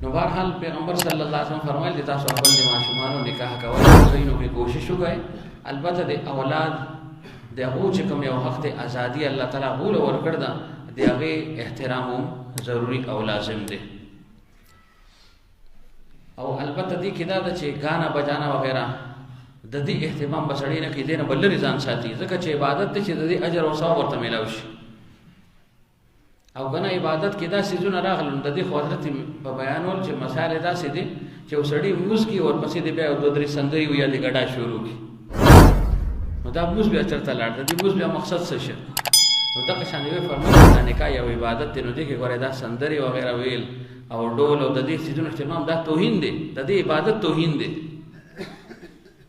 نو بهرحال پیغمبر صلی الله علیه وسلم فرمایل تاسو خپل د ماشومانو نکاح کوئ زینو کې کوشش وکړئ البته د اولاد د هغو چې کوم یو حق ته ازادي الله تعالی غول ورکړ ده د هغې احترام ضروري او لازم دی او البته دې کې دا ده چې ګانا بجانا وغیره د دې اهتمام به سړی نه کوي دې نه به لرې ځان ساتي ځکه چې عبادت دی چې د دې اجر او ثواب ورته میلاو شي او کنه عبادت کې دا سيزونه راغلل د دې خو حضرت په بیانول چې مسائل داسې دي چې وسړي موږ کې ورپسې دی بیا د درې سندري ویا د ګډا شروع کی نو دا موږ بیا چرته لاړ د دې موږ بیا مقصد څه شي نو دا که شانوي فرمایي دا نکاح یو عبادت دی نو دې کې ګوره دا سندري وغیرہ ویل او ډول او د دې سيزونو اهتمام دا توهین دی د دې عبادت توهین دی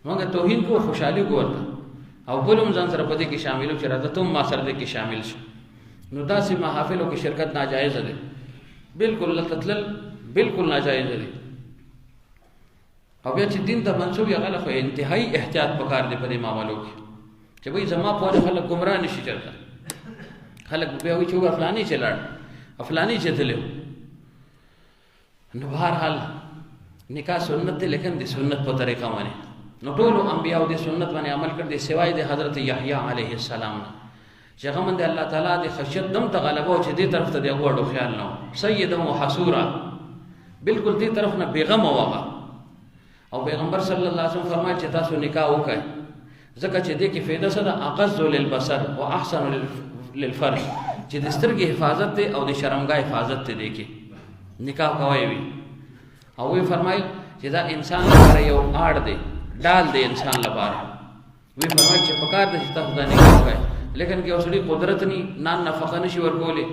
موږ توهین کو خوشحالي ګورته او بلوم ځان سره پدې کې شاملو چې راځه تم ما سره دې کې شامل شي نو داسې محافلو کې شرکت ناجایز ده بالکل لتتلل بالکل ناجایز ده او بیا چې دین ته منسوب یا غلط او انتهایی احتیاط پکار دی په دې معاملو کې چې وای زما په خلک گمراه نشي چرته خلک بیا وایي چې فلانی چلاړ افلانی چتلو نو بهرحال نکاح سنت دی لیکن د سنت په طریقه باندې نو ټول انبیاء د سنت باندې عمل کړ دي سوای د حضرت یحیی علیه السلام نه چې هغه من د الله تعالی د خشیت دم ته غلبه او چې دې طرف ته دی غوړو خیال نو سیدا وحصورا بالکل دې طرف نه بیغم وغه او پیغمبر صلی الله علیه وسلم فرمایي چې تاسو نکاح وکړئ ځکه چې دې کې فایده څه ده اقص للبصر واحسن للفرج چې د سترګې حفاظت ته او د شرمګاه حفاظت ته دی کې نکاح کوي وي او وی فرمایي چې دا انسان لپاره یو آړ دی ډال دی انسان لپاره وی فرمایي چې پکار د چې تاسو دا نکاح وکړئ لیکن کې اوسړي قدرت نی نفقه نشي ورکولې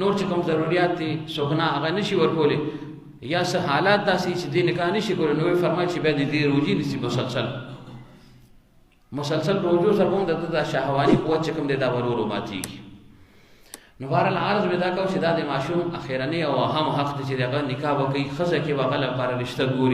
نور چې کوم ضرورت دي سغنا هغه نشي ورکولې یا څه حالات داسې چې دې نکاح نشي کولای نو فرمایي چې بیا دې روزي نشي مسلسل روزو سره هم د شهواني قوت چې کوم دې دا ورورو ماتيږي نو بهرحال عرض ودا کو چې دا د معشوم اخیرنی او اهم حق دي چې دغه نکاح وکړي خزه کې وغله لپاره رشتہ ګوري